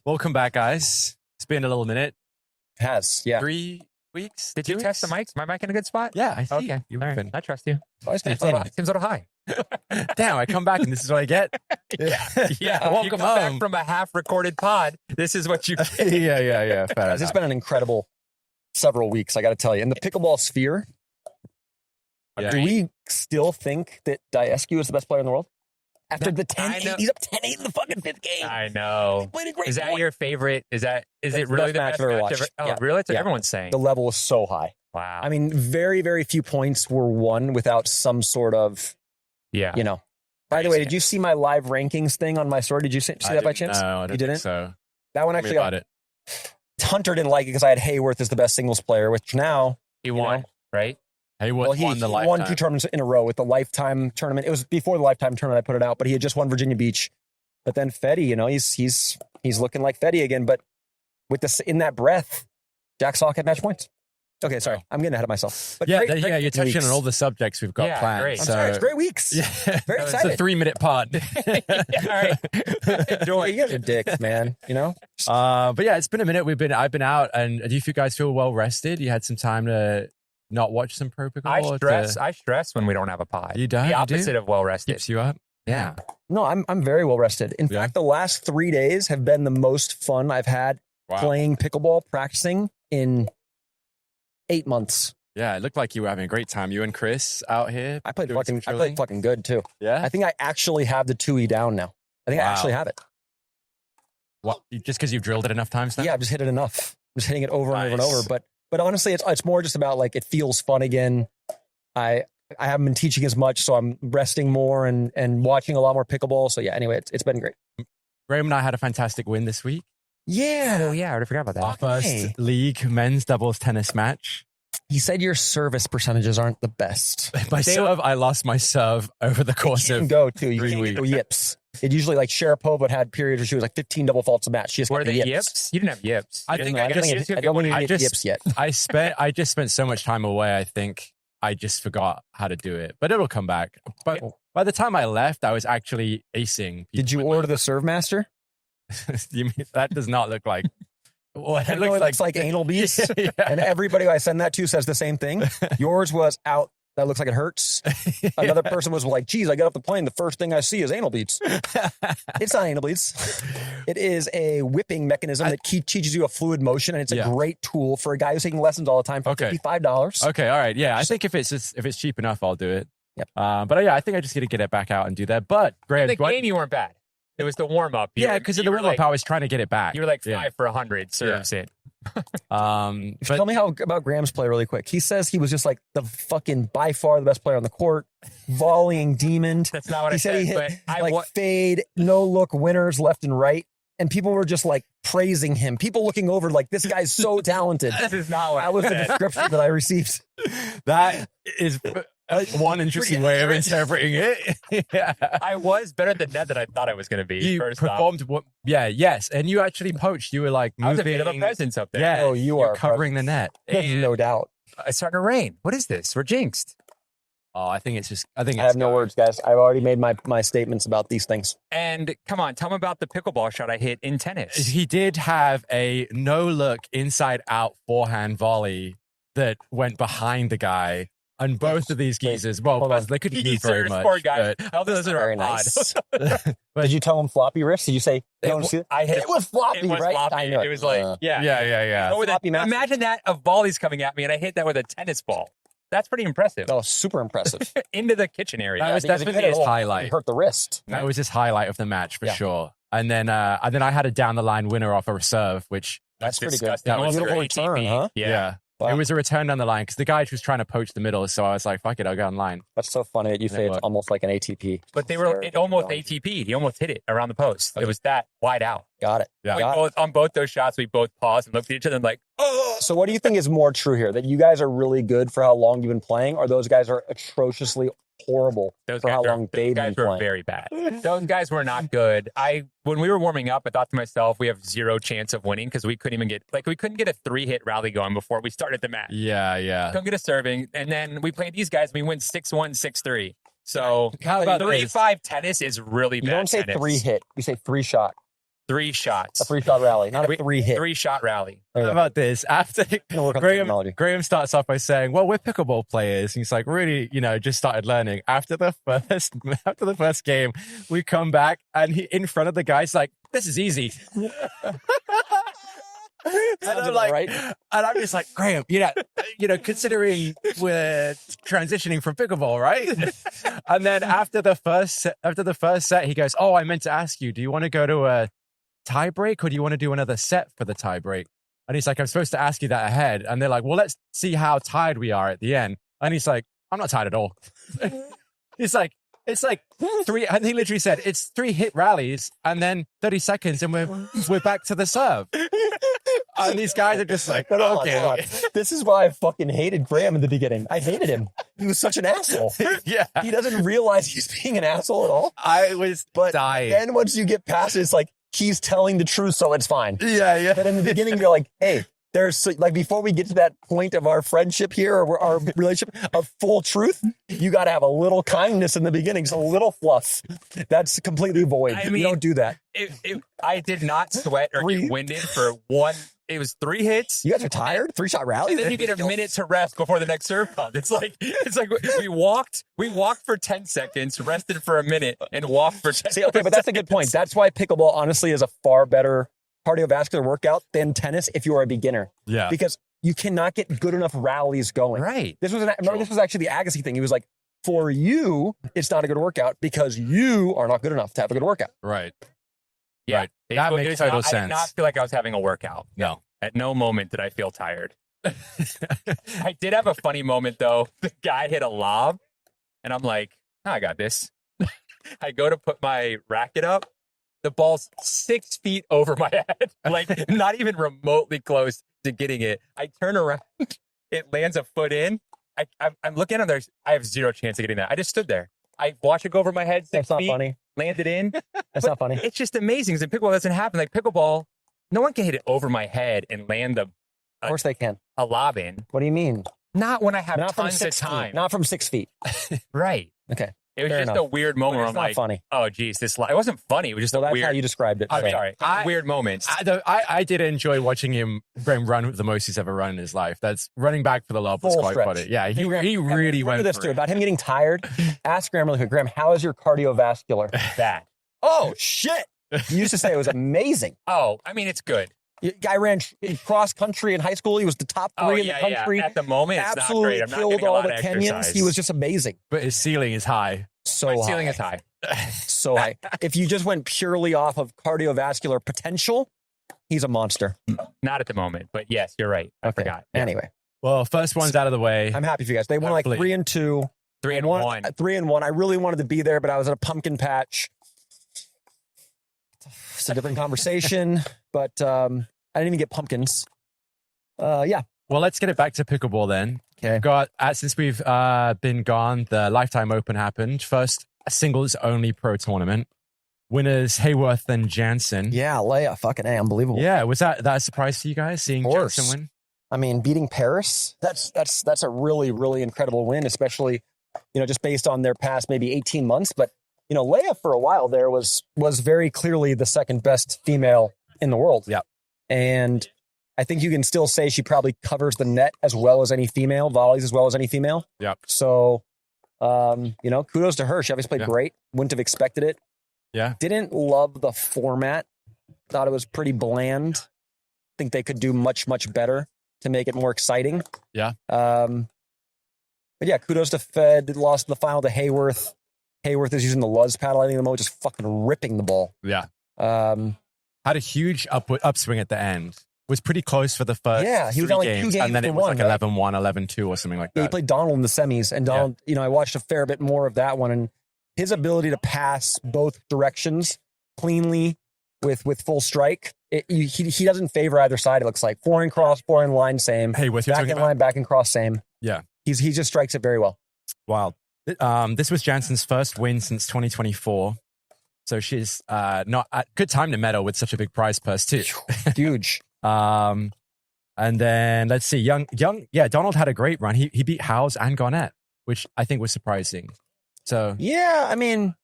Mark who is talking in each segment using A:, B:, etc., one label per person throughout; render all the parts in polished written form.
A: Welcome back, guys. It's been a little minute.
B: It has, yeah.
A: 3 weeks?
C: Did you test the mics? Is my mic in a good spot?
A: Yeah, I see.
C: Okay.
A: You've
C: All right.
A: been.
C: I trust you.
B: Always
A: It's
B: nice.
A: in.
C: Seems a little high.
A: Damn, I come back and this is what I get.
C: Yeah.
A: Welcome
C: you come
A: home.
C: back from a half-recorded pod. This is what you get.
A: yeah. Fair
B: Guys, it's been an incredible several weeks, I got to tell you. In the pickleball sphere,
A: Yeah.
B: do we still think that Diescu is the best player in the world? After the 10-8, he's up 10-8 in the fucking fifth game.
C: I know.
B: He played a great
C: Is that
B: point.
C: your favorite? Is it
B: That's
C: really
B: the best match I've ever watched.
C: Oh,
B: Yeah.
C: really? That's what
B: Yeah.
C: everyone's saying.
B: The level is so high.
C: Wow.
B: I mean, very, very few points were won without some sort of,
C: yeah.
B: you know. By the way, did you see my live rankings thing on my story? Did you see that by chance?
A: No, I don't
B: You didn't?
A: think so.
B: That one
A: Tell me
B: actually
A: about it.
B: Hunter didn't like it because I had Hayworth as the best singles player, which now
C: He won,
B: know.
C: right?
A: Hey,
B: well, he
A: won the
B: won
A: lifetime.
B: 2 tournaments in a row with the lifetime tournament. It was before the lifetime tournament I put it out, but he had just won Virginia Beach. But then Fetty, you know, he's looking like Fetty again. But with this in that breath, Jack Sock had match points. Okay, sorry, I'm getting ahead of myself. But
A: Yeah,
B: great
A: you're touching
B: weeks.
A: on all the subjects we've got
C: Yeah,
A: planned.
C: great.
B: I'm
A: So,
B: sorry, it's great weeks.
A: Yeah,
B: Very
A: it's
B: excited.
A: a 3-minute pod.
C: All right. Enjoy.
B: You guys are dicks, man. You know.
A: But yeah, it's been a minute. I've been out, and do you guys feel well rested? You had some time to not watch some pro pickleball.
C: I stress when we don't have a pod.
A: You don't?
C: The
A: You do?
C: opposite of well rested.
A: Keeps you up.
C: Yeah.
B: No, I'm very well rested. In
A: Yeah.
B: fact, the last 3 days have been the most fun I've had playing pickleball, practicing in 8 months.
A: Yeah, it looked like you were having a great time. You and Chris out here.
B: I played
A: doing some drilling.
B: fucking good too.
A: Yeah.
B: I think I actually have the 2E down now. I think I
A: Wow.
B: actually have it.
A: What? Just because you've drilled it enough times now?
B: Yeah, I've just hit it enough. I'm just hitting it over and over and
A: Nice.
B: over. But honestly, it's more just about like it feels fun again. I haven't been teaching as much, so I'm resting more and watching a lot more pickleball. So yeah, anyway, it's been great.
A: Graham and I had a fantastic win this week.
B: Yeah.
C: Oh, yeah. I already forgot about that.
A: Our first
B: Hey.
A: league men's doubles tennis match.
B: He said your service percentages aren't the best.
A: My serve, I lost my serve over the course
B: You can
A: of
B: go too. You
A: 3
B: can't
A: weeks.
B: go yips. It usually like Sharapova had periods where she was like 15 double faults a match. She just
C: Were
B: got
C: they
B: the
C: yips? You didn't have yips.
A: I
C: You
A: think
C: didn't-
A: I
B: I don't think
C: guess
B: I don't think
A: I
B: you
A: just-
B: yips yet.
A: I just spent so much time away. I think I just forgot how to do it, but it'll come back. But by the time I left, I was actually acing.
B: Did you
A: people.
B: order the serve master?
A: You mean that does not look like? Well,
B: I know it looks like anal beads.
A: Yeah.
B: And everybody I send that to says the same thing. Yours was out. That looks like it hurts. Another person was like, geez, I got off the plane. The first thing I see is anal beads. It's not anal beads. It is a whipping mechanism that teaches you a fluid motion. And it's a great tool for a guy who's taking lessons all the time for $55.
A: Okay, all right, yeah. I think if it's cheap enough, I'll do it.
B: Yep.
A: But yeah, I think I just got to get it back out and do that. But Graham,
C: the game, you weren't bad. It was the warm up.
A: Yeah, because in the warm up, I was trying to get it back.
C: You were like 5 for 100 serves in.
A: But
B: Tell me about Graham's play really quick. He says he was just like the fucking by far the best player on the court, volleying demon.
C: That's not what
B: He
C: I
B: said.
C: said.
B: He hit
C: but
B: like fade, no look winners left and right. And people were just like praising him. People looking over like, this guy's so talented.
C: this is not what
B: That was
C: I
B: the
C: said.
B: description that I received.
A: that is one interesting way of interpreting it. Yeah.
C: I was better than Ned than I thought I was going to be.
A: You
C: first off.
A: performed what? Yeah, yes, and you actually poached. You were like
C: I was a
A: moving.
C: bit of a presence up there.
A: Yeah,
B: Oh, you
A: you're
B: are
A: covering the net.
C: And
B: No doubt.
C: it's starting to rain. What is this? We're jinxed.
A: Oh, I think it's.
B: I have no words, guys. I've already made my statements about these things.
C: And come on, tell me about the pickleball shot I hit in tennis.
A: He did have a no look inside out forehand volley that went behind the guy. And both of these geezers, well,
B: hold on.
A: they couldn't
C: Geezers,
A: move very much.
C: poor guy.
A: but-
C: I don't think those are
B: Very
C: our pod.
B: nice. Did you tell him floppy wrist? Did you say, you want to see it?
C: I hit
B: It was floppy,
C: It was
B: right?
C: floppy.
B: I know
C: It was like, yeah.
A: yeah.
C: Oh, with
B: Floppy master.
C: imagine that of volleys coming at me, and I hit that with a tennis ball. That's pretty impressive.
B: Oh, super impressive.
C: Into the kitchen area.
A: That was
B: Because if you
A: definitely
B: hit it,
A: his highlight.
B: It hurt the wrist.
A: That was his highlight of the match for
B: Yeah.
A: sure. And then I had a down the line winner off a serve, which
B: That's pretty good.
C: disgusting.
A: That was
B: Beautiful
C: Almost for
B: return,
C: ATP.
B: huh?
C: Yeah.
B: Wow.
A: it was a return down the line because the guy was trying to poach the middle. So I was like, fuck it, I'll go online.
B: That's so funny that you say it's
A: worked.
B: almost like an ATP.
C: But they were it almost ATP'd. He almost hit it around the post. It was that wide out.
B: Got it.
A: Yeah.
C: We
B: Got it.
C: both, on both those shots, we both paused and looked at each other and like, oh.
B: So what do you think is more true here? That you guys are really good for how long you've been playing, or those guys are atrociously horrible
C: Those
B: for
C: guys
B: how
C: were-
B: long
C: those
B: they've
C: guys
B: been
C: were
B: playing?
C: very bad. Those guys were not good. When we were warming up, I thought to myself, we have zero chance of winning because we couldn't even get a 3-hit rally going before we started the match.
A: Yeah.
C: Couldn't get a serving, and then we played these guys. And we win 6-1, 6-3. So
A: How about this?
C: 3-5 tennis is really
B: You
C: bad.
B: don't say
C: tennis.
B: 3-hit. You say 3-shot.
C: 3 shots.
B: A 3-shot rally, not a 3-hit.
C: 3-shot rally.
A: How about this? After
B: Work on technology.
A: Graham starts off by saying, well, we're pickleball players. And he's like, really, just started learning. After the first game, we come back and he, in front of the guys, like, this is easy. And I'm like, right? And I'm just like, Graham, considering we're transitioning from pickleball, right? And then after the first set, he goes, oh, I meant to ask you, do you want to go to a tie break or do you want to do another set for the tie break? And he's like, I'm supposed to ask you that ahead. And they're like, well, let's see how tired we are at the end. And he's like, I'm not tired at all. He's like, it's like 3, and he literally said, it's 3 hit rallies and then 30 seconds and we're back to the serve. And these guys are just like, okay.
B: This is why I fucking hated Graham in the beginning. I hated him. He was such an asshole.
A: Yeah.
B: He doesn't realize he's being an asshole at all.
A: I was dying.
B: Then once you get past it, it's like, he's telling the truth, so it's fine.
A: Yeah.
B: But in the beginning, you're like, hey, there's like, before we get to that point of our friendship here or our relationship of full truth, you got to have a little kindness in the beginning, so a little fluff. That's completely void. I mean, you don't do that.
C: I did not sweat or get winded for one. It was 3 hits.
B: You guys are tired? 3-shot rally?
C: And then you get a minute to rest before the next serve comes. It's like we walked for 10 seconds, rested for a minute, and walked for 10
B: See, okay, but that's a good point. That's why pickleball, honestly, is a far better cardiovascular workout than tennis if you are a beginner.
A: Yeah.
B: Because you cannot get good enough rallies going.
A: Right.
B: This was actually the Agassi thing. He was like, for you, it's not a good workout because you are not good enough to have a good workout.
A: Right.
C: Yeah.
A: Right. That makes total sense.
C: I did not feel like I was having a workout.
A: No.
C: At no moment did I feel tired. I did have a funny moment, though. The guy hit a lob, and I'm like, I got this. I go to put my racket up. The ball's 6 feet over my head, like not even remotely close to getting it. I turn around. It lands a foot in. I'm looking at him. I have zero chance of getting that. I just stood there. I watched it go over my head. 6 feet.
B: That's not funny.
C: Landed in.
B: That's not funny.
C: It's just amazing because in pickleball, it doesn't happen. Like pickleball, no one can hit it over my head and land
B: Of course they can.
C: a lob in.
B: What do you mean?
C: Not when I have
B: Not from
C: tons of
B: 6
C: time.
B: feet. Not from 6 feet.
C: Right.
B: Okay.
C: It was
B: Fair
C: just
B: enough.
C: a weird moment where
B: It's
C: I'm
B: not
C: like,
B: funny.
C: oh, geez, it wasn't funny. It was just
B: Well,
C: a
B: that's
C: weird.
B: how you described it.
C: I'm sorry. Weird moments.
A: I did enjoy watching him run the most he's ever run in his life. That's running back for the lob was
B: Full
A: quite
B: stretch.
A: funny. Yeah, he really went
B: this
A: for
B: too
A: it.
B: about him getting tired. Ask Graham really quick. Graham, how is your cardiovascular?
C: Bad.
B: Oh shit! You used to say it was amazing.
C: Oh, I mean, it's good.
B: Guy ran cross country in high school. He was the top 3 in the country.
C: Yeah. At the moment, it's
B: Absolutely
C: not great. I'm not
B: killed
C: getting a
B: all
C: lot
B: the
C: of
B: Kenyans.
C: exercise.
B: He was just amazing.
A: But his ceiling is high.
B: So
C: My
B: high.
C: ceiling is high.
B: So high. If you just went purely off of cardiovascular potential, he's a monster.
C: Not at the moment, but yes, you're right. I forgot. Yeah.
B: Anyway,
A: Well, first one's out of the way.
B: I'm happy for you guys. They won like
A: Hopefully.
B: 3-2.
C: 3-1.
B: 3-1. I really wanted to be there, but I was at a pumpkin patch. It's a different conversation, but I didn't even get pumpkins. Yeah.
A: Well, let's get it back to pickleball then.
B: Okay.
A: We've got since we've been gone, the Lifetime Open happened. First singles only pro tournament. Winners Hayworth and Jansen.
B: Yeah, Leia. Fucking A. Unbelievable.
A: Yeah, was that a surprise to you guys seeing
B: Of course.
A: Jansen win?
B: I mean, beating Paris, that's a really, really incredible win, especially, just based on their past maybe 18 months. But, Leia for a while there was very clearly the second best female in the world.
A: Yeah.
B: And I think you can still say she probably covers the net as well as any female, volleys as well as any female.
A: Yep.
B: So, kudos to her. She obviously played great. Wouldn't have expected it.
A: Yeah.
B: Didn't love the format. Thought it was pretty bland. Think they could do much, much better to make it more exciting.
A: Yeah.
B: But yeah, kudos to Fed. Lost in the final to Hayworth. Hayworth is using the Luz paddle, I think, the most, just fucking ripping the ball.
A: Yeah.
B: Had
A: a huge upswing at the end. Was pretty close for the first
B: he was
A: 3
B: on like
A: games,
B: 2 games
A: and then
B: to
A: it was
B: one,
A: like 11-1, 11-2 or something like that.
B: Yeah, he played Donald in the semis, and Donald, I watched a fair bit more of that one, and his ability to pass both directions cleanly with full strike, he doesn't favor either side. It looks like forehand cross, forehand line, same.
A: Hey, what's your
B: back in line, back and cross, same.
A: Yeah,
B: he just strikes it very well.
A: Wild. This was Jansen's first win since 2024, so she's not good time to medal with such a big prize purse too.
B: Huge.
A: And then let's see, young. Yeah, Donald had a great run. He beat Howes and Garnett, which I think was surprising. So
B: yeah, I mean,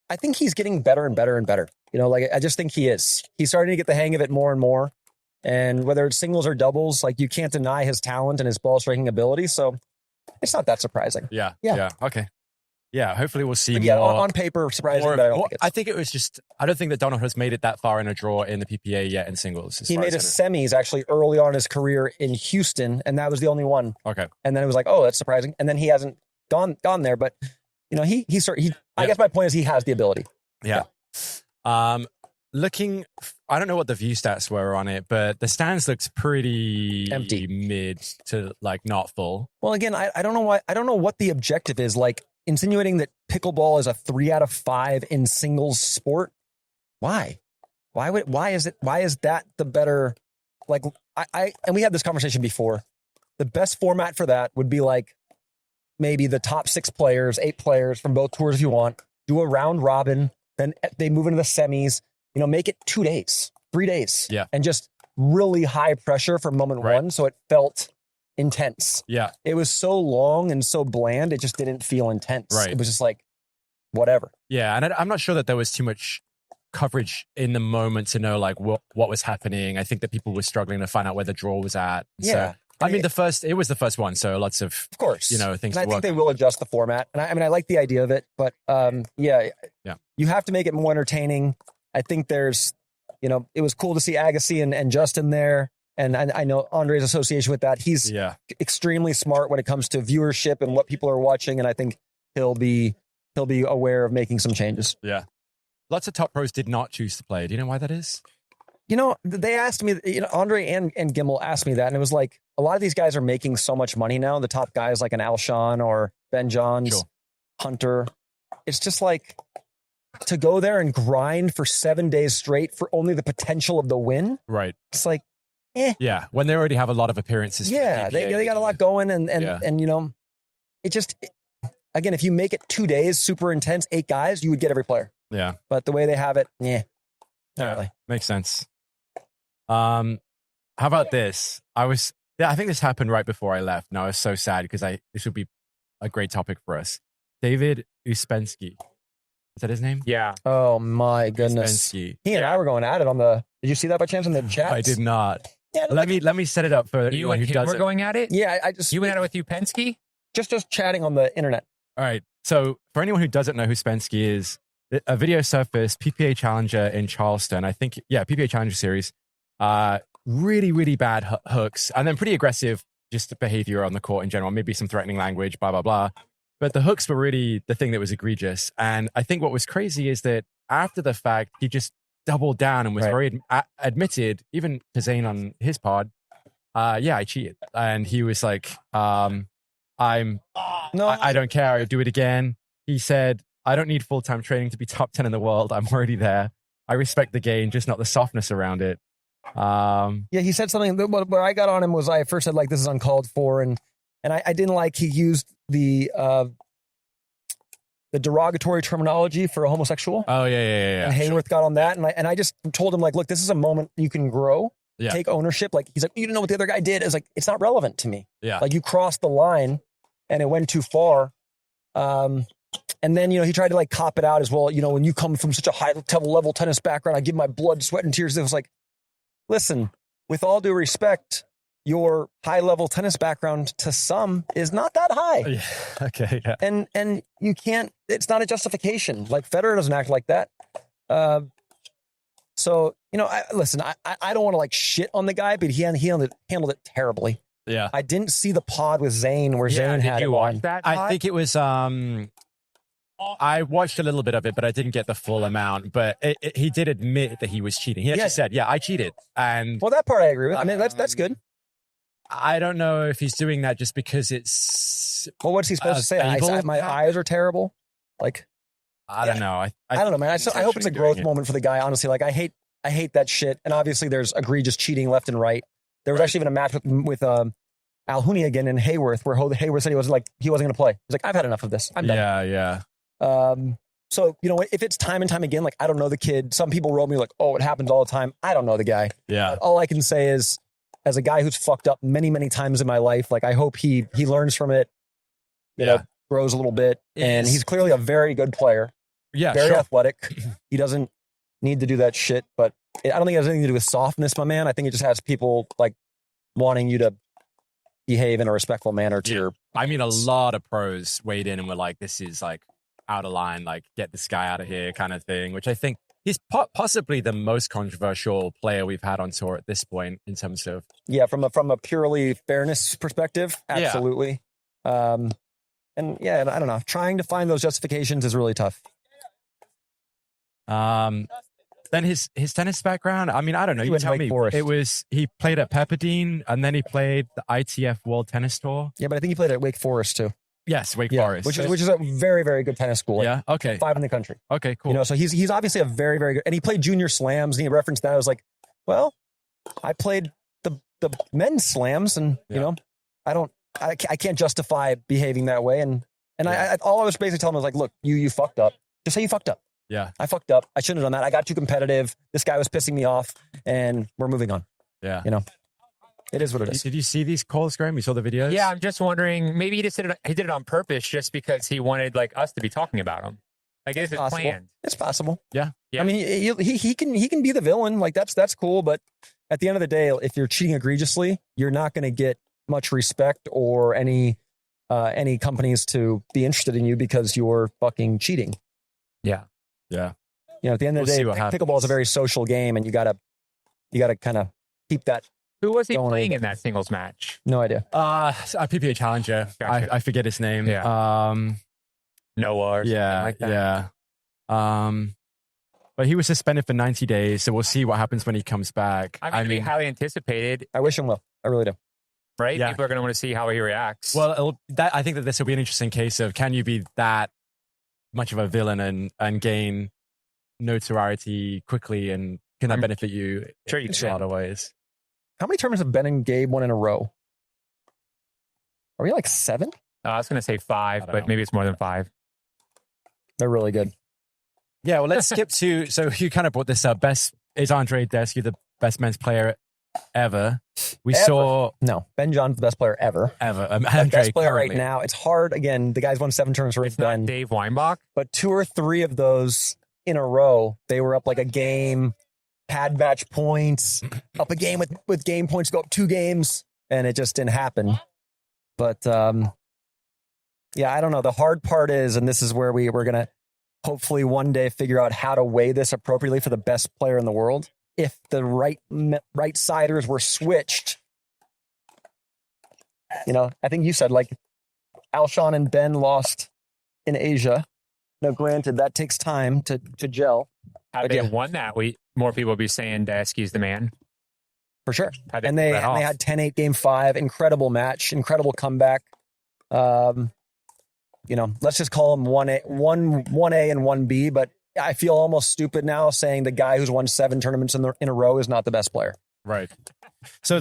B: I think he's getting better and better and better. Like I just think he's starting to get the hang of it more and more. And whether it's singles or doubles, like you can't deny his talent and his ball striking ability. So it's not that surprising.
A: Yeah.
B: Yeah.
A: Okay. Yeah. Hopefully we'll see
B: But
A: more.
B: on paper, surprising.
A: more of-
B: But I don't
A: more-
B: think it's.
A: I think it was just, I don't think that Donald has made it that far in a draw in the PPA yet in singles. as
B: He
A: far
B: made a
A: as I
B: semis actually early on in his career in Houston, and that was the only one.
A: know. Okay.
B: And then it was like, oh, that's surprising. And then he hasn't gone there. But I guess my point is he has the ability.
A: Yeah. Looking, I don't know what the view stats were on it, but the stands looks pretty
B: Empty.
A: mid to like not full.
B: Well, again, I don't know why. I don't know what the objective is. Like insinuating that pickleball is a 3 out of 5 in singles sport. Why? Why is that the better? Like and we had this conversation before. The best format for that would be like maybe the top 6 players, 8 players from both tours if you want. Do a round robin, then they move into the semis. Make it 2 days, 3 days.
A: Yeah.
B: And just really high pressure for moment one. So it felt intense.
A: Yeah.
B: It was so long and so bland. It just didn't feel intense.
A: Right.
B: It was just like, whatever.
A: Yeah. And I'm not sure that there was too much coverage in the moment to know like what was happening. I think that people were struggling to find out where the draw was at.
B: Yeah.
A: So, I mean, it was the first one. So lots of
B: course,
A: things
B: and
A: to
B: I think
A: work.
B: they will adjust the format. And I like the idea of it, but
A: Yeah.
B: you have to make it more entertaining. I think there's, it was cool to see Agassi and Justin there. And I know Andre's association with that. He's extremely smart when it comes to viewership and what people are watching. And I think he'll be aware of making some changes.
A: Yeah. Lots of top pros did not choose to play. Do you know why that is?
B: They asked me, Andre and Gimmel asked me that. And it was like, a lot of these guys are making so much money now. The top guys like an Alshon or Ben Johns,
A: Sure.
B: Hunter. It's just like to go there and grind for 7 days straight for only the potential of the win.
A: Right.
B: It's like,
A: Yeah. When they already have a lot of appearances.
B: yeah, they got a lot going. And it just, again, if you make it 2 days, super intense, 8 guys, you would get every player.
A: Yeah.
B: But the way they have it, not really.
A: Makes sense. How about this? I think this happened right before I left. And I was so sad because this would be a great topic for us. David Uspensky. Is that his name?
C: Yeah.
B: Oh my goodness.
A: Uspensky.
B: He and I were going at it did you see that by chance in the chat?
A: I did not.
B: Yeah,
A: Let me set it up for
C: You
A: anyone
C: and
A: who
C: him
A: does
C: were
A: it.
C: going at it?
B: Yeah, I just
C: You went at it with Upensky?
B: just chatting on the internet.
A: All right. So for anyone who doesn't know who Uspensky is, a video surfaced, PPA Challenger in Charleston. I think, PPA Challenger series. Really, really bad hooks, and then pretty aggressive just behavior on the court in general, maybe some threatening language, blah, blah, blah. But the hooks were really the thing that was egregious. And I think what was crazy is that after the fact, he just doubled down and was very admitted, even to Zane on his pod, I cheated. And he was like, I don't care. I do it again. He said, I don't need full-time training to be top 10 in the world. I'm already there. I respect the game, just not the softness around it.
B: He said something that where I got on him was I first said like this is uncalled for and I didn't like he used the derogatory terminology for a homosexual.
A: Oh yeah.
B: And Hayworth got on that and I just told him like, look, this is a moment you can grow, take ownership. Like he's like, you didn't know what the other guy did. It's like it's not relevant to me.
A: Yeah.
B: Like you crossed the line and it went too far. And then, he tried to like cop it out as well. When you come from such a high level tennis background, I give my blood, sweat, and tears. It was like, listen, with all due respect, your high level tennis background to some is not that high.
A: Yeah. Okay. Yeah.
B: And you can't, it's not a justification. Like Federer doesn't act like that. So, I don't want to like shit on the guy, but he handled it terribly.
A: Yeah.
B: I didn't see the pod with Zane where Zane had
C: Did you
B: it
C: watch
B: on.
C: that pod?
A: I think it was, I watched a little bit of it, but I didn't get the full amount. But he did admit that he was cheating. He actually said, I cheated. And
B: Well, that part I agree with. I mean, that's good.
A: I don't know if he's doing that just because it's,
B: Well, what's he supposed to say? My eyes are terrible. Like,
A: I don't know. I
B: don't know, man. I hope it's a growth moment for the guy. Honestly, like I hate that shit. And obviously, there's egregious cheating left and right. There was actually even a match with Alhuni again in Hayworth, where Hayworth said he wasn't going to play. He's like, I've had enough of this. I'm done.
A: Yeah.
B: So if it's time and time again, like I don't know the kid. Some people roll me like, oh, it happens all the time. I don't know the guy.
A: Yeah.
B: But all I can say is, as a guy who's fucked up many, many times in my life, like I hope he learns from it. You know, grows a little bit, and he's clearly a very good player.
A: Yeah,
B: very athletic. He doesn't need to do that shit. But I don't think it has anything to do with softness, my man. I think it just has people like wanting you to behave in a respectful manner to your.
A: I mean, a lot of pros weighed in and were like, this is like out of line, like get this guy out of here kind of thing, which I think he's possibly the most controversial player we've had on tour at this point in terms of.
B: Yeah, from a purely fairness perspective, absolutely. And yeah, I don't know. Trying to find those justifications is really tough.
A: Then his tennis background. I mean, I don't know. You tell me. It was he played at Pepperdine and then he played the ITF World Tennis Tour.
B: Yeah, but I think he played at Wake Forest too.
A: Yes, Wake Forest,
B: which is a very, very good tennis school.
A: Yeah, okay,
B: 5 in the country.
A: Okay, cool.
B: So he's obviously a very, very good, and he played junior slams. And he referenced that. I was like, well, I played the men's slams, and I can't justify behaving that way. And all I was basically telling him was like, look, you fucked up. Just say you fucked up.
A: Yeah,
B: I fucked up. I shouldn't have done that. I got too competitive. This guy was pissing me off, and we're moving on.
A: Yeah,
B: it is what it is.
A: Did you see these calls, Graham? You saw the videos?
C: Yeah, I'm just wondering. Maybe he did it on purpose, just because he wanted like us to be talking about him. Like, is it planned?
B: It's possible.
A: Yeah.
B: I mean, he can be the villain. Like that's cool. But at the end of the day, if you're cheating egregiously, you're not going to get much respect or any companies to be interested in you because you're fucking cheating.
C: Yeah.
A: Yeah.
B: At the end of the day, pickleball is a very social game, and you gotta kind of keep that.
C: Who was he playing in that singles match?
B: No idea.
A: A PPA challenger. Gotcha. I forget his name.
C: Yeah. Noah. Or like that.
A: Yeah. But he was suspended for 90 days, so we'll see what happens when he comes back.
C: I mean, highly anticipated.
B: I wish him well. I really do.
C: Right?
A: Yeah.
C: People are going to want to see how he reacts.
A: Well, I think that this will be an interesting case of, can you be that much of a villain and gain notoriety quickly, and can that benefit you in a lot of ways?
B: How many tournaments have Ben and Gabe won in a row? Are we like 7?
C: I was going to say 5, but maybe it's more than 5.
B: They're really good.
A: Yeah, well, let's skip to, so you kind of brought this up. Is Andre Desky the best men's player ever? Ben John's the best player ever. The
B: best player right now. It's hard. Again, the guy's won 7 tournaments.
C: It's not Dave Weinbach.
B: But 2 or 3 of those in a row, they were up like a game, pad match points, up a game with game points, go up 2 games, and it just didn't happen. But yeah, I don't know. The hard part is, and this is where we're going to hopefully one day figure out how to weigh this appropriately for the best player in the world. If the right-siders were switched, I think you said like Alshon and Ben lost in Asia. Now, granted, that takes time to gel.
C: Had they won that week, more people would be saying Dasky's the man.
B: For sure. And they had 10-8 game 5. Incredible match. Incredible comeback. Let's just call them 1A and 1B, but I feel almost stupid now saying the guy who's won 7 tournaments in a row is not the best player.
A: Right. So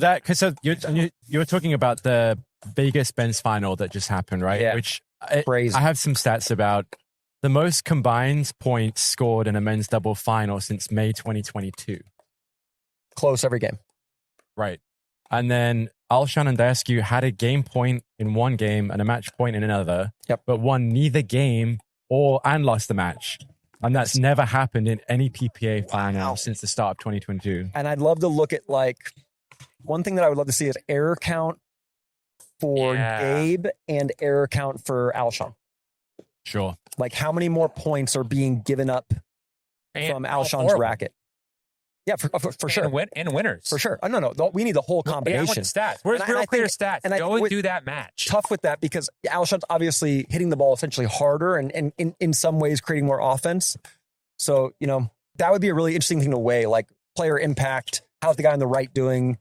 A: you were talking about the Vegas Ben's final that just happened, right?
B: Yeah.
A: Which
B: crazy.
A: I have some stats about the most combined points scored in a men's double final since May 2022.
B: Close every game.
A: Right. And then Alshon and Dasky had a game point in one game and a match point in another, but won neither game and lost the match. And that's never happened in any PPA final since the start of 2022.
B: And I'd love to look at one thing that I would love to see is error count for Gabe and error count for Alshon.
A: Sure.
B: Like how many more points are being given up from Alshon's racket? Yeah, for sure.
C: And winners.
B: For sure. No. We need the whole combination.
C: I want the stats. Where's real clear stats? Go and do that match.
B: Tough with that because Alshon's obviously hitting the ball essentially harder and in some ways creating more offense. So, that would be a really interesting thing to weigh, like player impact. How's the guy on the right doing?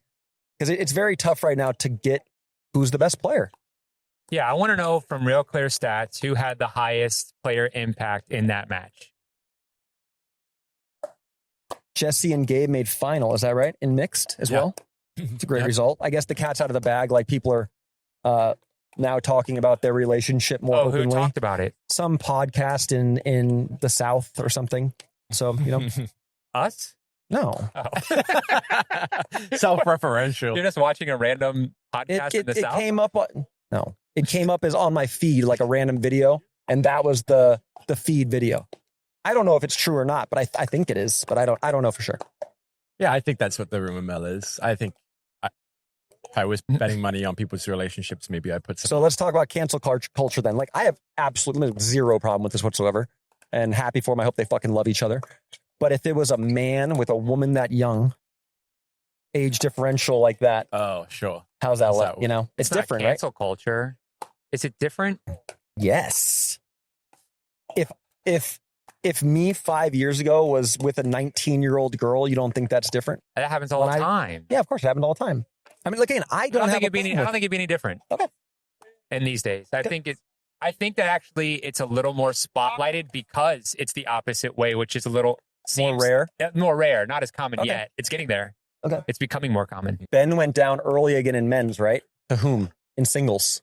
B: Because it's very tough right now to get who's the best player.
C: Yeah, I want to know from real clear stats who had the highest player impact in that match.
B: Jesse and Gabe made final. Is that right? In mixed as well? It's a great result. I guess the cat's out of the bag. Like people are now talking about their relationship more openly.
C: Who talked about it?
B: Some podcast in the South or something. So,
C: Us?
B: No.
C: Oh.
A: Self-referential.
C: You're just watching a random podcast in the South?
B: It came up as on my feed, like a random video. And that was the feed video. I don't know if it's true or not, but I think it is. But I don't know for sure.
A: Yeah, I think that's what the rumor mill is. I think if I was betting money on people's relationships, maybe I put some.
B: So let's talk about cancel culture then. Like, I have absolutely zero problem with this whatsoever, and happy for them. I hope they fucking love each other. But if it was a man with a woman that young, age differential like that,
A: Oh, sure.
B: how's that look? You know, it's
C: not
B: different, right?
C: cancel culture. Is it different?
B: Yes. If me 5 years ago was with a 19-year-old girl, you don't think that's different?
C: That happens all the time.
B: Yeah, of course, it happened all the time. I mean, look, again, I don't think
C: it'd be any different.
B: Okay.
C: In these days, I think that actually it's a little more spotlighted because it's the opposite way, which is a little
B: more rare.
C: More rare, not as common yet. It's getting there.
B: Okay.
C: It's becoming more common.
B: Ben went down early again in men's, right? To whom? In singles.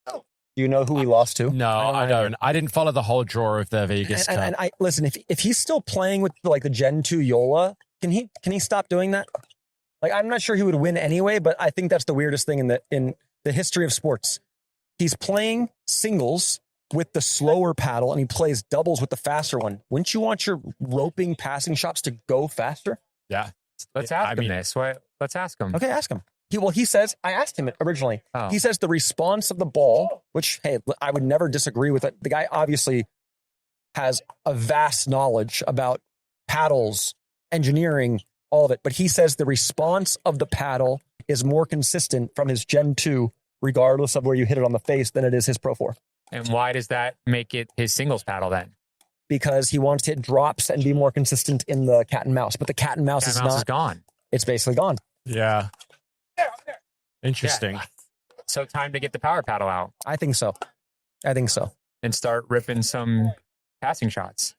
B: Do you know who he lost to?
A: No, I don't. I didn't follow the whole draw of the Vegas Cup.
B: And I listen, if he's still playing with like the Gen 2 Yola, can he stop doing that? Like, I'm not sure he would win anyway, but I think that's the weirdest thing in the history of sports. He's playing singles with the slower paddle and he plays doubles with the faster one. Wouldn't you want your roping passing shots to go faster?
A: Yeah.
C: Let's ask him this. Let's ask him.
B: Okay, ask him. He says, I asked him originally.
C: Oh.
B: He says the response of the ball, which, hey, I would never disagree with it. The guy obviously has a vast knowledge about paddles, engineering, all of it. But he says the response of the paddle is more consistent from his Gen 2, regardless of where you hit it on the face, than it is his Pro 4.
C: And why does that make it his singles paddle then?
B: Because he wants to hit drops and be more consistent in the cat and mouse. But the cat and mouse is
C: gone.
B: It's basically gone.
A: Yeah. Interesting.
C: Yeah. So time to get the power paddle out.
B: I think so.
C: And start ripping some passing shots.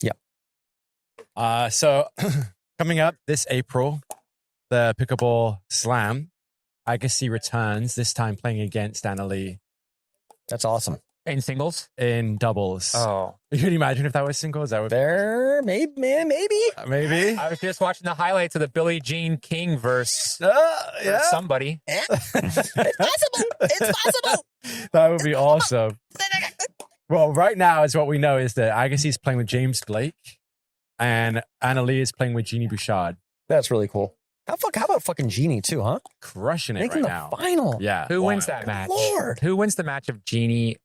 B: Yeah.
A: So coming up this April, the Pickleball Slam, Agassi returns, this time playing against Anna Lee.
B: That's awesome.
C: In singles?
A: In doubles.
C: Oh.
A: You can imagine if that was singles? That would
B: There, maybe.
A: Maybe.
C: I was just watching the highlights of the Billie Jean King versus somebody.
B: It's possible.
A: That would be awesome. Well, right now is what we know is that Agassi's playing with James Blake and Anna Lee is playing with Jeannie Bouchard.
B: That's really cool. How about fucking Jeannie too, huh?
A: Crushing it
B: Making
A: right
B: the
A: now.
B: final.
A: Yeah.
C: Who wins that match?
B: Lord.
C: Who wins the match of Jeannie,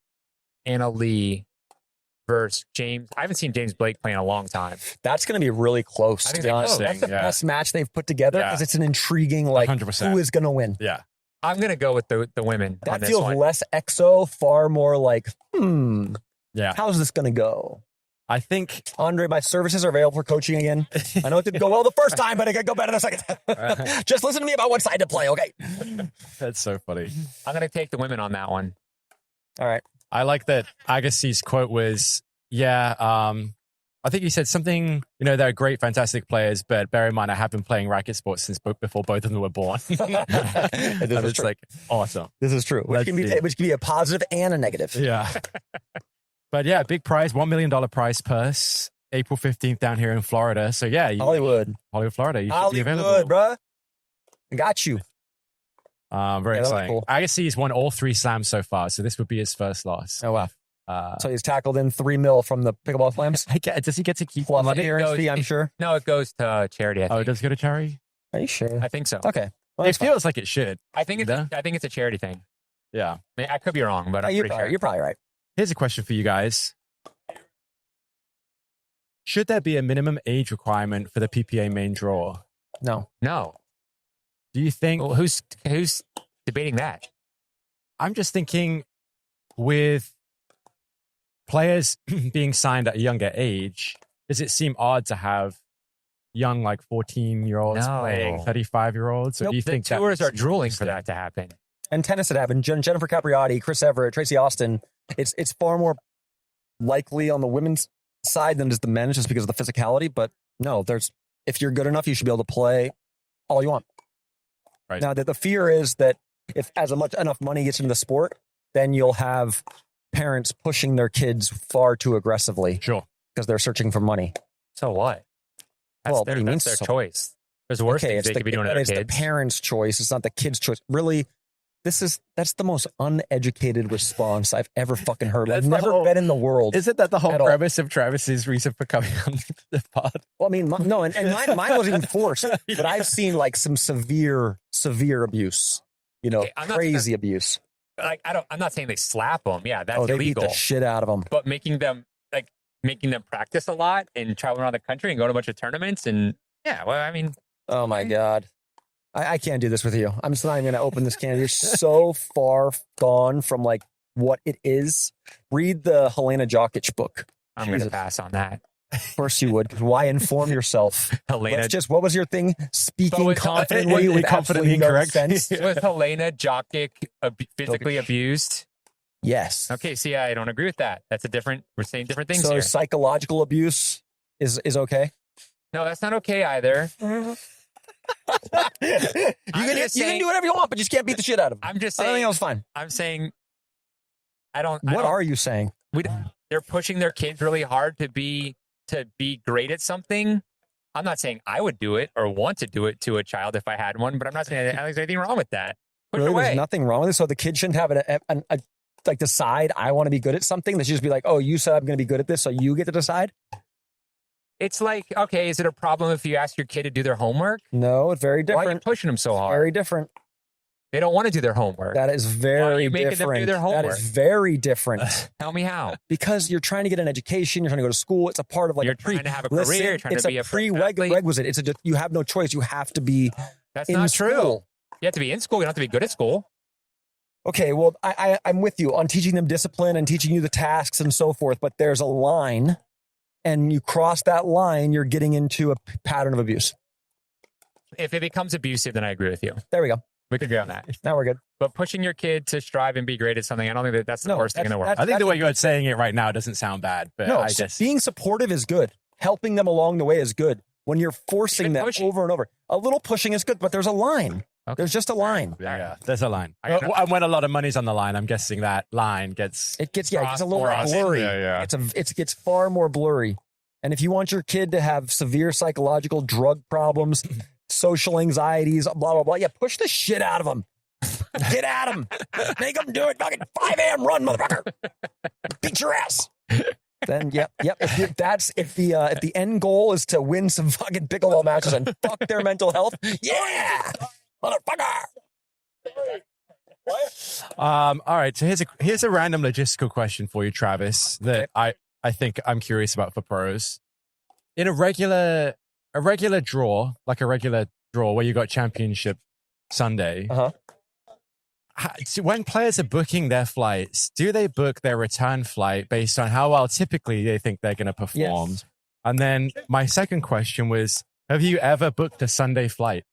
C: Anna Lee versus James? I haven't seen James Blake play in a long time.
B: That's going to be really close,
C: I
B: to
C: think
B: be honest.
A: close.
B: That's the
A: Yeah.
B: best match they've put together because it's an intriguing, like,
A: 100%.
B: who is going to win?
A: Yeah.
C: I'm going to go with the women on
B: That
C: this
B: feels
C: one.
B: less exo, far more like,
A: Yeah.
B: how's this going to go?
A: I think
B: Andre, my services are available for coaching again. I know it didn't go well the first time, but it could go better the second time. Just listen to me about what side to play, okay?
A: that's so funny.
C: I'm going to take the women on that one.
B: All right.
A: I like that Agassi's quote was, I think he said something, they're great, fantastic players, but bear in mind, I have been playing racket sports since before both of them were born. And it's like, awesome.
B: This is true, which can be a positive and a negative.
A: Yeah. But yeah, big prize, $1 million prize purse, April 15th down here in Florida. So yeah.
B: Hollywood,
A: Florida. You should be available.
B: Hollywood, bruh. I got you.
A: Very exciting.
B: Cool.
A: Agassi's won all 3 slams so far, so this would be his first loss.
B: Oh, wow. So he's tackled in $3 million from the pickleball slams?
A: Does he get to keep
B: Plus
A: money?
B: appearance fee, I'm sure.
C: No, it goes to charity. I think.
A: Oh, it does go to charity?
B: Are you sure?
C: I think so.
B: Okay. Well,
A: It feels like it should.
C: I think it's a charity thing.
A: Yeah.
C: I could be wrong, but I'm
B: you're
C: pretty sure.
B: You're probably right.
A: Here's a question for you guys. Should there be a minimum age requirement for the PPA main draw?
B: No.
A: Do you think...
C: Well, who's debating that?
A: I'm just thinking with players being signed at a younger age, does it seem odd to have young, like 14-year-olds playing 35-year-olds? Or do you think
C: the tours are drooling for that to happen?
B: And tennis had happened. Jennifer Capriati, Chris Everett, Tracy Austin. It's far more likely on the women's side than just the men's, just because of the physicality. But no, if you're good enough, you should be able to play all you want.
A: Right.
B: Now, the fear is that if enough money gets into the sport, then you'll have parents pushing their kids far too aggressively.
A: Sure.
B: Because they're searching for money.
C: So what?
B: What do you mean?
C: That's their choice. There's worse things they could be doing to their
B: it's
C: kids.
B: the parents' choice. It's not the kid's choice. Really, That's the most uneducated response I've ever fucking heard. I've
A: That's the
B: never
A: whole-
B: been in the world.
A: Isn't that the whole
B: At all.
A: premise of Travis's reason for coming on the pod?
B: Well, I mean, no, and mine wasn't even forced, but I've seen like some severe abuse.
C: Okay, I'm not-
B: Crazy abuse.
C: Like, I'm not saying they slap them. Yeah, that's
B: They
C: illegal.
B: beat the shit out of them.
C: But making them practice a lot and travel around the country and go to a bunch of tournaments and yeah, well, I mean,
B: Oh my God. I can't do this with you. I'm just not even going to open this can. You're so far gone from like what it is. Read the Helena Jokic book.
C: I'm going to
B: Jesus.
C: pass on that.
B: Of course you would. 'Cause why inform yourself?
C: Helena,
B: What was your thing? Speaking
C: But with-
B: confidently with
A: confidently
B: absolutely no
A: incorrect.
B: sense.
C: was Helena Jokic physically abused?
B: Yes.
C: Okay, see, I don't agree with that. We're saying different things
B: So
C: here.
B: psychological abuse is okay.
C: No, that's not okay either.
B: You can do whatever you want, but you just can't beat the shit out of them.
C: I'm just
B: I
C: saying.
B: think that was fine.
C: I'm saying.
B: What are you saying?
C: They're pushing their kids really hard to be great at something. I'm not saying I would do it or want to do it to a child if I had one, but I'm not saying there's anything wrong with that. Push
B: Really,
C: it away.
B: there's nothing wrong with it. So the kid shouldn't have like decide I want to be good at something. They should just be like, oh, you said I'm going to be good at this, so you get to decide.
C: It's like, okay, is it a problem if you ask your kid to do their homework?
B: No, it's very
C: Why are you
B: different.
C: pushing them so hard?
B: Very different.
C: They don't want to do their homework.
B: That is very
C: Why are you making them do
B: different.
C: their
B: That
C: homework?
B: is very different
C: Tell me how.
B: because you're trying to get an education. You're trying to go to school. It's a part of like
C: You're
B: a pre.
C: trying to have a
B: Listen,
C: career. You're trying
B: it's
C: to be
B: a
C: a athlete.
B: prerequisite. You have no choice. You have to be
C: That's
B: in
C: not true.
B: school.
C: You have to be in school. You don't have to be good at school.
B: Okay, well, I'm with you on teaching them discipline and teaching you the tasks and so forth, but there's a line, and you cross that line, you're getting into a pattern of abuse.
C: If it becomes abusive, then I agree with you.
B: There we go.
C: We can agree on that.
B: Now we're good.
C: But pushing your kid to strive and be great at something, I don't think that's the
B: No,
C: worst thing in the world.
B: that's-
A: I think the way you're saying it right now doesn't sound bad, but
B: No,
A: I just
B: being supportive is good. Helping them along the way is good. When you're forcing
C: Even
B: them
C: pushing.
B: over and over, a little pushing is good, but there's a line.
C: Okay.
B: There's just a line.
A: yeah, there's a line.
C: I got-
A: And when a lot of money's on the line, I'm guessing that line gets
B: It gets a little
C: Cross-
B: blurry.
A: Yeah.
B: It gets far more blurry. And if you want your kid to have severe psychological drug problems, social anxieties, blah blah blah, yeah, push the shit out of them. Get at them. Make them do it. Fucking 5 a.m. run, motherfucker. Beat your ass. Then yep. If the end goal is to win some fucking pickleball matches and fuck their mental health, yeah, motherfucker.
A: All right, so here's a random logistical question for you, Travis, that I think I'm curious about for pros. In a regular draw, like a regular draw where you got championship Sunday,
B: Uh-huh.
A: So when players are booking their flights, do they book their return flight based on how well typically they think they're going to perform?
B: Yes.
A: And then my second question was, have you ever booked a Sunday flight?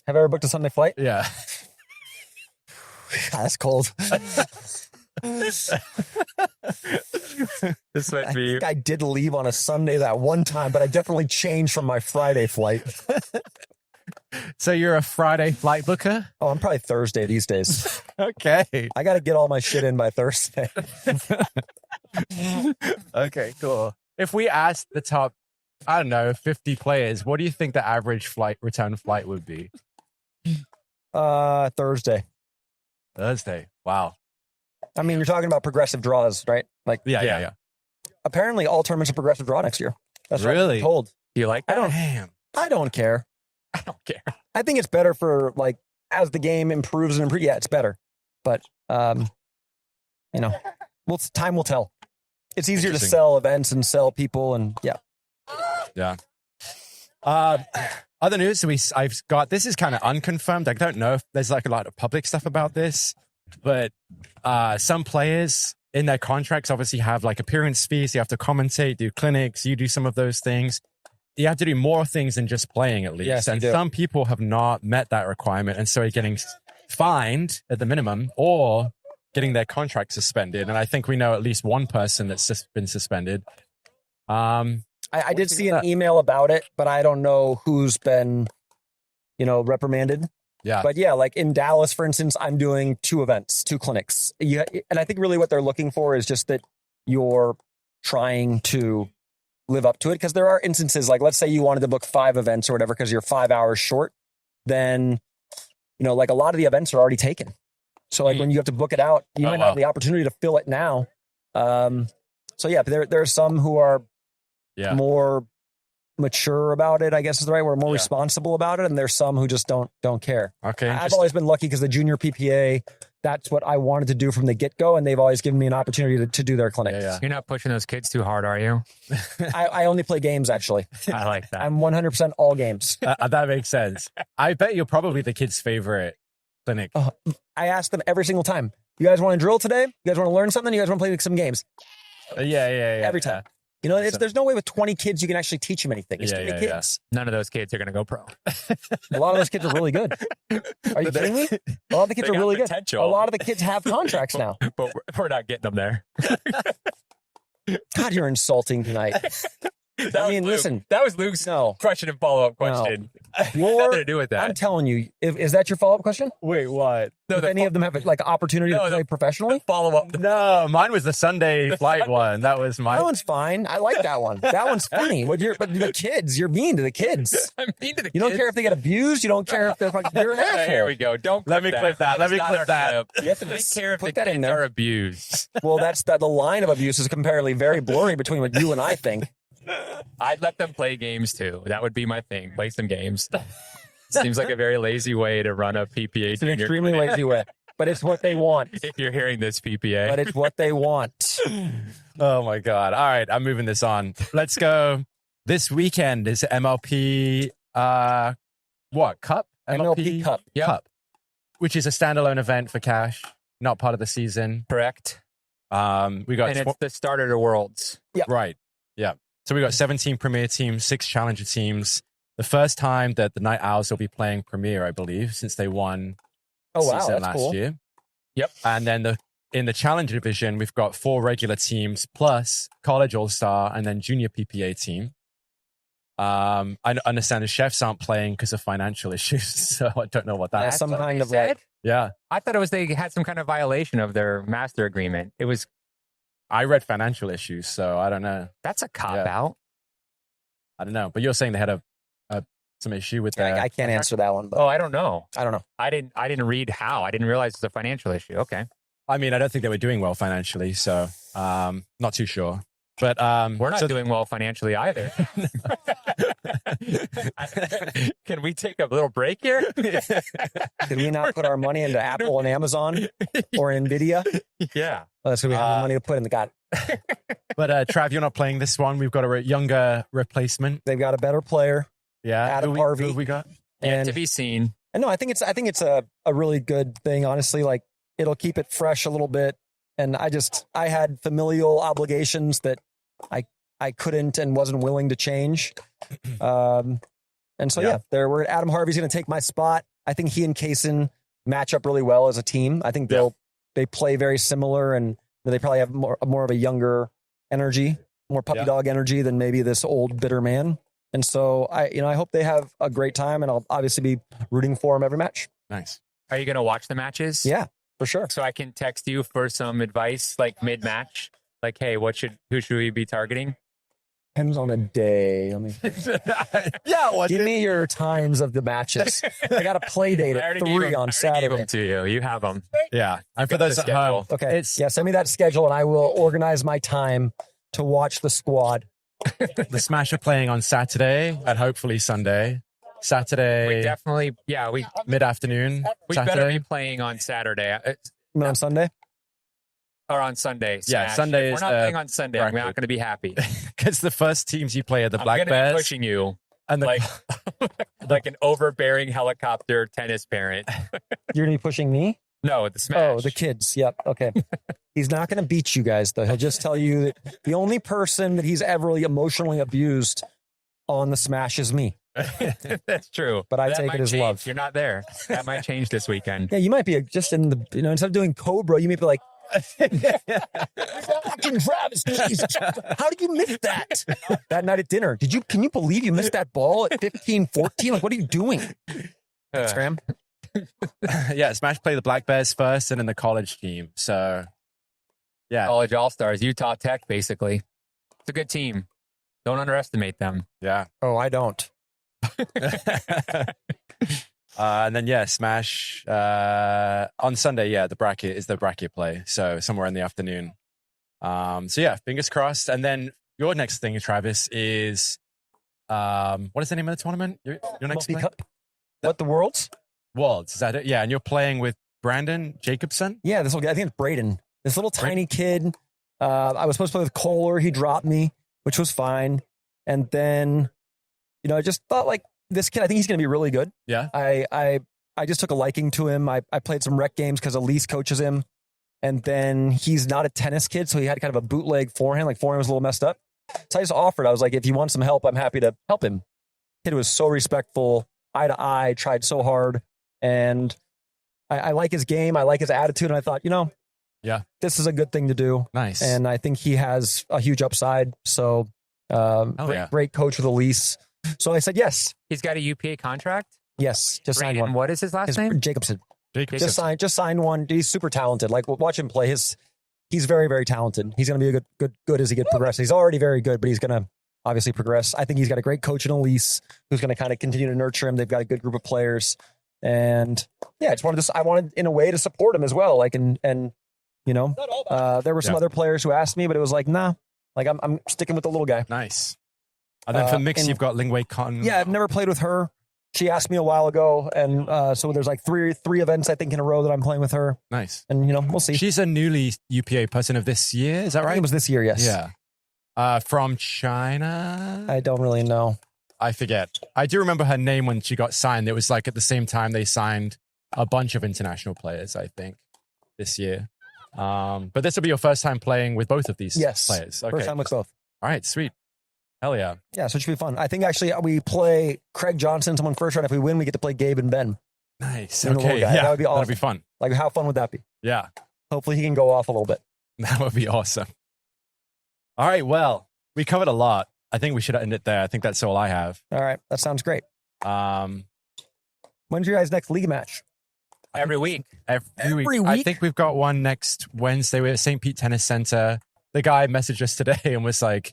B: Have I ever booked a Sunday flight?
A: Yeah.
B: God, that's cold.
C: This might
B: I
C: be.
B: think I did leave on a Sunday that one time, but I definitely changed from my Friday flight.
A: So you're a Friday flight booker?
B: Oh, I'm probably Thursday these days.
A: Okay.
B: I got to get all my shit in by Thursday.
A: Okay, cool. If we asked the top, I don't know, 50 players, what do you think the average return flight would be?
B: Thursday.
A: Thursday. Wow.
B: I mean, you're talking about progressive draws, right? Like,
A: Yeah.
B: apparently all tournaments are progressive draw next year. That's what
A: Really?
B: I'm told.
C: Do you like
B: I
C: that?
B: don't.
A: Damn.
B: I don't care.
C: I don't care.
B: I think it's better for like as the game improves and improves. Yeah, it's better. But time will tell. It's easier to
A: Interesting.
B: sell events and sell people, and yeah.
A: Yeah. Other news I've got, this is kind of unconfirmed. I don't know if there's like a lot of public stuff about this, but some players in their contracts obviously have like appearance fees. You have to commentate, do clinics, you do some of those things. You have to do more things than just playing at least.
B: Yes, you
A: and
B: do.
A: some people have not met that requirement and so are getting fined at the minimum or getting their contract suspended. And I think we know at least one person that's been suspended.
B: I did
A: think
B: see
A: of
B: an
A: that?
B: email about it, but I don't know who's been, reprimanded.
A: Yeah.
B: But yeah, like in Dallas, for instance, I'm doing 2 events, 2 clinics. Yeah, and I think really what they're looking for is just that you're trying to live up to it. Because there are instances like, let's say you wanted to book 5 events or whatever because you're 5 hours short, then, like a lot of the events are already taken. So like when you have to book it out, you might not have the opportunity to fill it now. So yeah, there are some who are more mature about it, I guess is the right word, more responsible about it. And there's some who just don't care.
A: Okay.
B: I've always been lucky because the junior PPA, that's what I wanted to do from the get-go. And they've always given me an opportunity to do their clinic.
A: Yeah.
C: You're not pushing those kids too hard, are you?
B: I only play games, actually.
C: I like that.
B: I'm 100% all games.
A: That makes sense. I bet you're probably the kid's favorite clinic.
B: I ask them every single time, you guys want to drill today? You guys want to learn something? You guys want to play some games?
A: Yeah.
B: Every time. You know, there's no way with 20 kids you can actually teach them anything. It's 20 kids.
C: None of those kids are going to go pro.
B: A lot of those kids are really good. Are you kidding me? A lot of the kids are really good. A lot of the kids have contracts now.
C: But we're not getting them there.
B: God, you're insulting tonight. Listen.
C: That was Luke's question and follow-up question. Nothing to do with that.
B: I'm telling you, is that your follow-up question?
A: Wait, what?
B: No, any of them have like opportunity to play professionally?
C: Follow-up.
A: No, mine was the Sunday flight one. That was my.
B: That one's fine. I like that one. That one's funny. But the kids, you're mean to the kids.
C: I'm mean to the kids.
B: You don't care if they get abused. You don't care if they're like, you're an asshole.
C: Here we go.
A: Let me clip that. Let me clip that.
B: You have to
C: Take care if
B: put
C: the
B: that in
C: kids
B: there.
C: are abused.
B: Well, the line of abuse is comparatively very blurry between what you and I think.
C: I'd let them play games too. That would be my thing. Play some games. Seems like a very lazy way to run a PPA.
B: It's an extremely lazy way, but it's what they want.
C: If you're hearing this, PPA.
B: But it's what they want.
A: Oh my God. All right. I'm moving this on. Let's go. This weekend is MLP, Cup?
B: MLP Cup.
C: Yep.
A: Cup, which is a standalone event for Cash, not part of the season.
C: Correct.
A: We got
C: and it's the start of the Worlds.
B: Yep.
A: Right. Yeah. So we got 17 Premier teams, 6 Challenger teams. The first time that the Night Owls will be playing Premier, I believe, since they won season last year.
C: Yep.
A: And then in the Challenger division, we've got 4 regular teams plus College All-Star and then Junior PPA team. I understand the chefs aren't playing because of financial issues, so I don't know what that is.
B: Some kind of
A: yeah.
C: I thought it was they had some kind of violation of their master agreement. It was.
A: I read financial issues, so I don't know.
C: That's a cop out.
A: I don't know, but you're saying they had some issue with that.
B: I can't answer that one. But
C: I don't know.
B: I don't know.
C: I didn't read how. I didn't realize it was a financial issue. Okay.
A: I mean, I don't think they were doing well financially, so not too sure. But
C: we're not doing well financially either. Can we take a little break here?
B: Did we not put our money into Apple and Amazon or Nvidia?
C: Yeah.
B: Well, that's what we have the money to put in the God.
A: But Trav, you're not playing this one. We've got a younger replacement.
B: They've got a better player.
A: Yeah,
B: Adam Harvey.
A: Who we got?
C: And to be seen.
B: And no, I think it's a really good thing. Honestly, like it'll keep it fresh a little bit. And I had familial obligations that I couldn't and wasn't willing to change. And so Adam Harvey's going to take my spot. I think he and Kaysen match up really well as a team. I think they play very similar, and they probably have more of a younger energy, more puppy dog energy than maybe this old bitter man. And so I hope they have a great time, and I'll obviously be rooting for them every match.
A: Nice.
C: Are you going to watch the matches?
B: Yeah, for sure.
C: So I can text you for some advice, like mid-match, like, hey, who should we be targeting?
B: Depends on a day. Give me your times of the matches. I got a play date at 3 on Saturday.
C: Gave them to you. You have them.
A: Yeah. And for those at home,
B: okay. Send me that schedule, and I will organize my time to watch the squad.
A: The Smash are playing on Saturday and hopefully Sunday. Saturday.
C: We definitely,
A: mid-afternoon.
C: We
A: Saturday.
C: better be playing on Saturday.
B: On Sunday?
C: Or on Sunday.
A: Yeah, Sunday
C: if
A: is
C: we're not playing on Sunday, I'm not going to be happy.
A: Because the first teams you play are the Black
C: I'm
A: Bears.
C: Be pushing you
A: and
C: like an overbearing helicopter tennis parent.
B: You're going to be pushing me?
C: No, the Smash.
B: Oh, the kids. Yep. Okay. He's not going to beat you guys, though. He'll just tell you that the only person that he's ever really emotionally abused on the Smash is me.
C: That's true.
B: But I take it as love.
C: You're not there. That might change this weekend.
B: Yeah, you might be just in the, instead of doing Cobra, you may be like, fucking Travis, Jesus. How did you miss that? That night at dinner. Can you believe you missed that ball at 15-14? Like, what are you doing? Scram?
A: Yeah, Smash play the Black Bears first and then the college team. So, yeah.
C: College All-Stars, Utah Tech, basically. It's a good team. Don't underestimate them.
A: Yeah.
B: Oh, I don't.
A: And then Smash on Sunday. Yeah, the bracket is the bracket play. So somewhere in the afternoon. Fingers crossed. And then your next thing, Travis, is what is the name of the tournament? Your next play?
B: What, the Worlds?
A: Worlds, is that it? Yeah, and you're playing with Brandon Jacobson?
B: Yeah, this little guy, I think it's Braden. This little tiny kid. I was supposed to play with Kohler. He dropped me, which was fine. And then, I just thought like this kid, I think he's going to be really good.
A: Yeah.
B: I just took a liking to him. I played some rec games because Elise coaches him. And then he's not a tennis kid, so he had kind of a bootleg forehand. Like forehand was a little messed up. So I just offered. I was like, if you want some help, I'm happy to help him. Kid was so respectful, eye to eye, tried so hard. And I like his game. I like his attitude. And I thought, this is a good thing to do.
A: Nice.
B: And I think he has a huge upside. So great coach with Elise. So I said, yes.
C: He's got a UPA contract?
B: Yes. Just signed one.
C: What is his last name?
B: Jacobson. Just signed one. He's super talented. Like watch him play. He's very, very talented. He's going to be a good as he gets progress. He's already very good, but he's going to obviously progress. I think he's got a great coach in Elise who's going to kind of continue to nurture him. They've got a good group of players. And I wanted in a way to support him as well. Like, there were some other players who asked me, but it was like, nah, like I'm sticking with the little guy.
A: Nice. And then for mix, you've got Lingwei Cotton.
B: Yeah, I've never played with her. She asked me a while ago, and so there's like three events I think in a row that I'm playing with her.
A: Nice.
B: And we'll see.
A: She's a newly UPA person of this year. Is that right?
B: I think it was this year. Yes.
A: Yeah. From China.
B: I don't really know.
A: I forget. I do remember her name when she got signed. It was like at the same time they signed a bunch of international players, I think, this year. But this will be your first time playing with both of these players. Okay.
B: First time with both.
A: All right, sweet. Hell yeah.
B: Yeah, so it should be fun. I think actually we play Craig Johnson, someone first round. If we win, we get to play Gabe and Ben.
A: Nice. Okay. Yeah,
B: that would be awesome.
A: That'd be fun.
B: Like, how fun would that be?
A: Yeah.
B: Hopefully he can go off a little bit.
A: That would be awesome. All right, well, we covered a lot. I think we should end it there. I think that's all I have.
B: All right, that sounds great. When's your guys' next league match?
C: Every week.
A: Every week? I think we've got one next Wednesday. We're at St. Pete Tennis Center. The guy messaged us today and was like,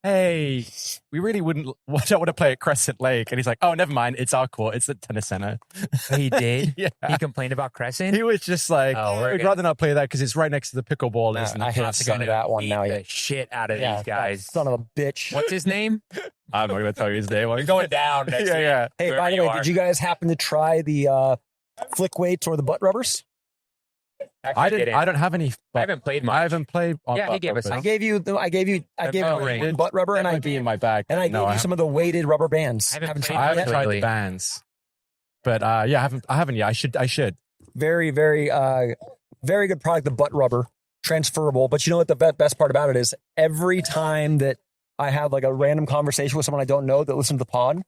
A: hey, we really don't want to play at Crescent Lake. And he's like, oh, never mind. It's our court. It's the tennis center.
C: He did?
A: Yeah.
C: He complained about Crescent?
A: He was just like, we'd rather not play that because it's right next to the pickleball.
B: I have to go to that one now.
C: The shit out of these guys.
B: Son of a bitch.
C: What's his name?
A: I'm not going to tell you his name.
C: We're going down next week.
A: Yeah.
B: Hey, by the way, did you guys happen to try the flick weights or the butt rubbers?
C: Actually,
A: I don't have any.
C: I haven't played much.
A: I haven't played.
C: He gave us some.
B: I gave you a butt rubber, and I
A: be in my bag.
B: And I gave you some of the weighted rubber bands.
C: I haven't
A: tried the bands, but I haven't yet. I should.
B: Very, very, very good product. The butt rubber, transferable. But you know what the best part about it is? Every time that I have like a random conversation with someone I don't know that listens to the pod,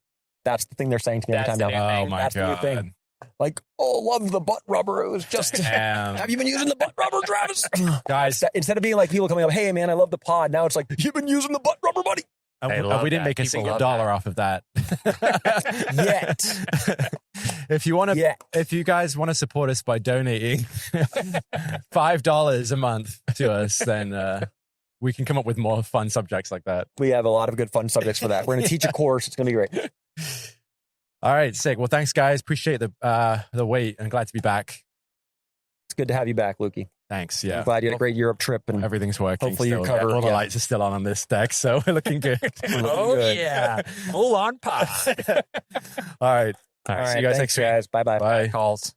B: that's the thing they're saying to me every time now.
A: Oh my
B: God. That's the new thing. Like, love the butt rubber. It was just, have you been using the butt rubber, Travis?
A: Guys,
B: instead of being like people coming up, hey, man, I love the pod. Now it's like, you've been using the butt rubber, buddy.
A: We didn't make a single dollar off of that.
B: Yet.
A: If you guys want to support us by donating $5 a month to us, then we can come up with more fun subjects like that.
B: We have a lot of good fun subjects for that. We're going to teach a course. It's going to be great.
A: All right, sick. Well, thanks, guys. Appreciate the wait and glad to be back.
B: It's good to have you back, Lukey.
A: Thanks. Yeah.
B: I'm glad you had a great Europe trip and
A: everything's working.
B: Hopefully you cover
A: all the lights are still on this deck, so we're looking good.
C: Yeah. Full on pod.
A: All right.
B: All right.
A: See you guys
B: next week. Guys. Bye.
A: Bye.
C: Calls.